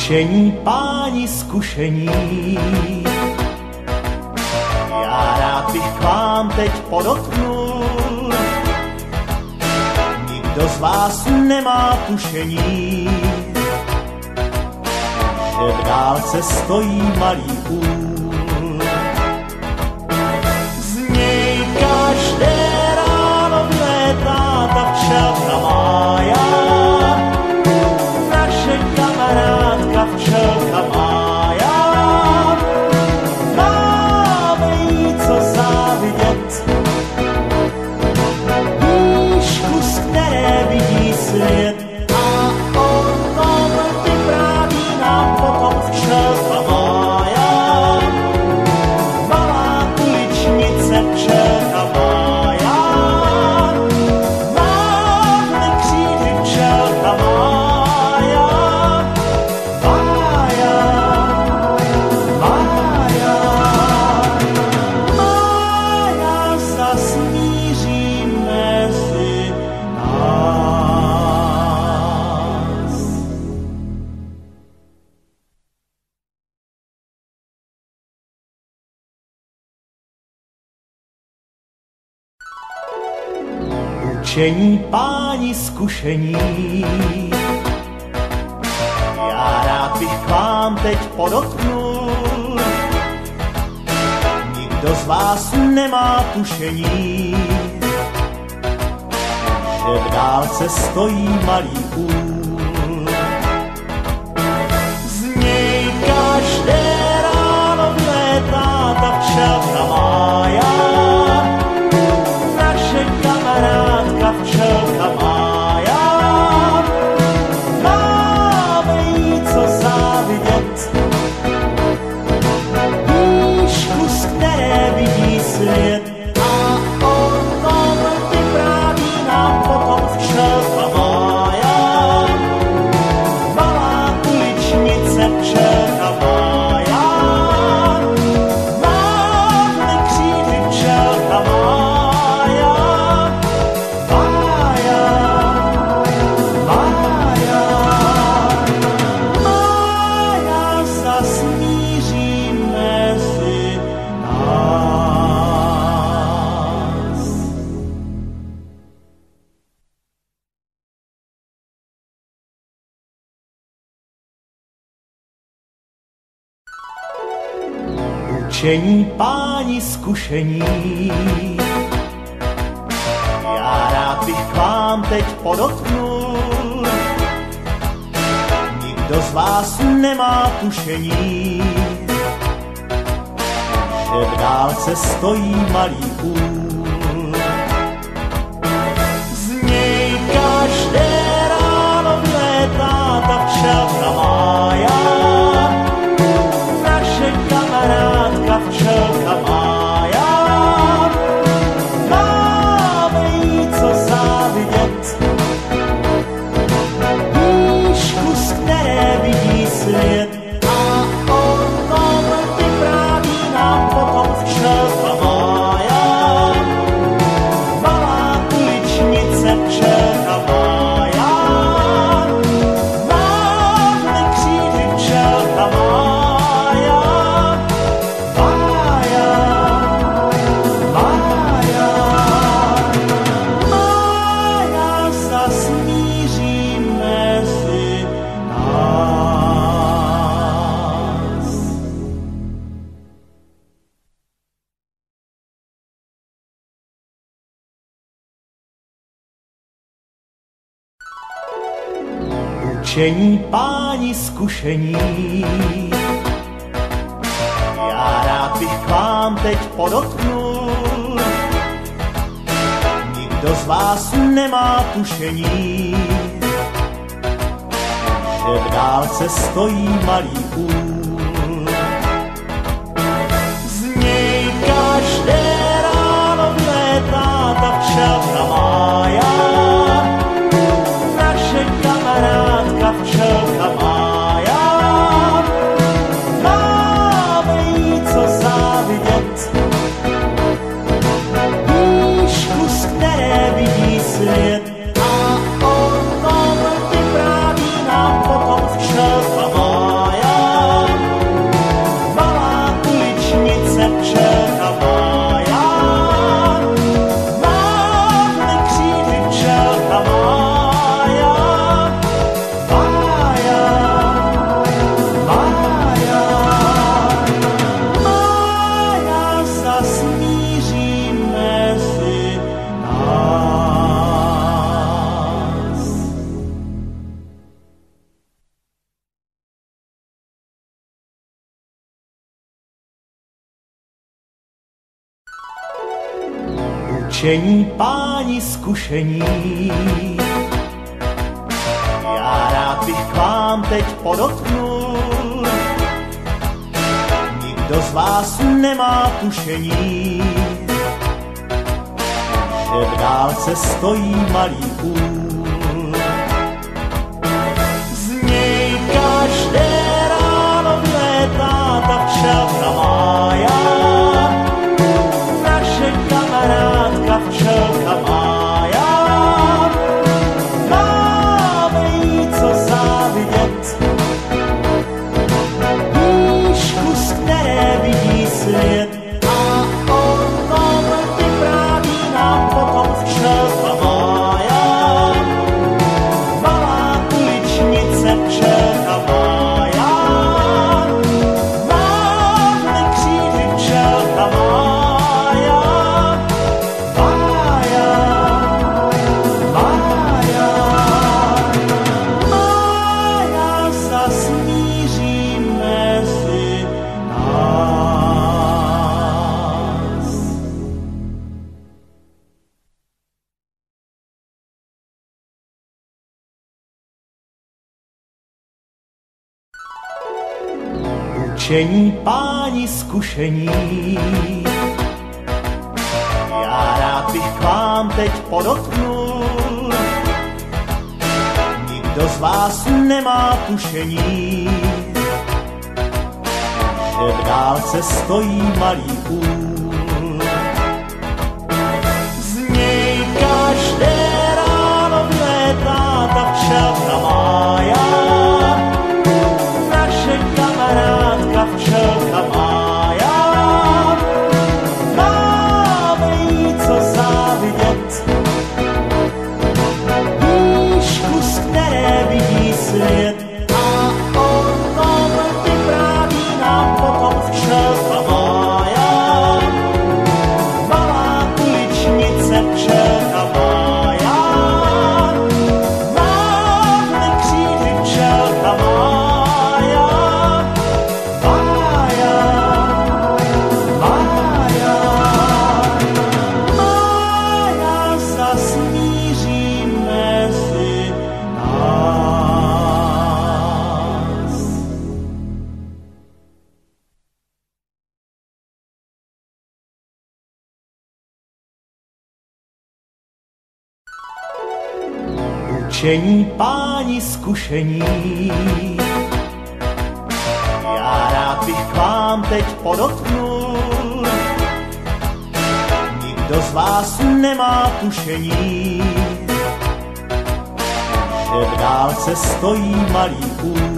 Učení páni zkušení. Já rád bych k vám teď podotknul, nikdo z vás nemá tušení, že v dálce stojí malý úl. Z něj každé ráno vlétá ta včelka Mája, naše kamarádka včelka Mája. Máme jí co závidět, výšku, z které vidí svět, a o tom vypráví nám potom včelka Mája. Malá uličnice včelka Mája, máhne křídly včelka Mája. Mája, Mája, Mája zas míří mezi nás. Učení páni zkušení. Já rád bych k vám teď podotknul, nikdo z vás nemá tušení, že v dálce stojí malý úl. Z něj každé ráno vlétá ta včelka Mája, naše kamarádka včelka Mája. Máme jí co závidět, výšku, z které vidí svět, a o tom vypráví nám potom včelka Mája. Malá uličnice včelka Mája, máhne křídly včelka Mája. Mája, Mája, Mája zas míří mezi nás. Učení páni zkušení. Já rád bych k vám teď podotknul, nikdo z vás nemá tušení, že v dálce stojí malý úl. Z něj každé ráno vlétá ta včelka Mája, naše kamarádka včelka Mája. Máme jí co závidět, výšku, z které vidí svět, a o tom vypráví nám potom včelka Mája. Malá uličnice včelka Mája, máhne křídly včelka Mája. Mája, Mája, Mája zas míří mezi nás. Učení páni zkušení. Já rád bych k vám teď podotknul, nikdo z vás nemá tušení, že v dálce stojí malý úl. Z něj každé ráno vlétá ta včelka Mája, naše kamarádka včelka Mája. Máme jí co závidět, výšku, z které vidí svět, a o tom vypráví nám potom včelka Mája. Učení páni zkušení. Já rád bych k vám teď podotknul, nikdo z vás nemá tušení, že v dálce stojí malý úl. Z něj každé ráno vlétá ta včelka Mája, naše kamarádka včelka Mája. Máme jí co závidět, výšku, z které vidí svět, a o tom vypráví nám potom včelka Mája. Malá uličnice včelka Mája, mávne kříži včelka Mája. Mája, Mája, Mája zas míří mezi nás. Učení páni zkušení. Já rád bych k vám teď podotknul, nikdo z vás nemá tušení, že v dálce stojí malý úl. Z něj každé ráno vlétá ta včelka Mája, naše kamarádka včelka Mája. Máme jí co závidět, výšku, z které vidí svět, a o tom vypráví nám potom včelka Mája. Malá uličnice včelka Mája, mávne kříži včelka Mája. Mája, Mája, Mája zas míří mezi nás. Učení páni zkušení. Já rád bych k vám teď podotknul, nikdo z vás nemá tušení, že v dálce stojí malý úl.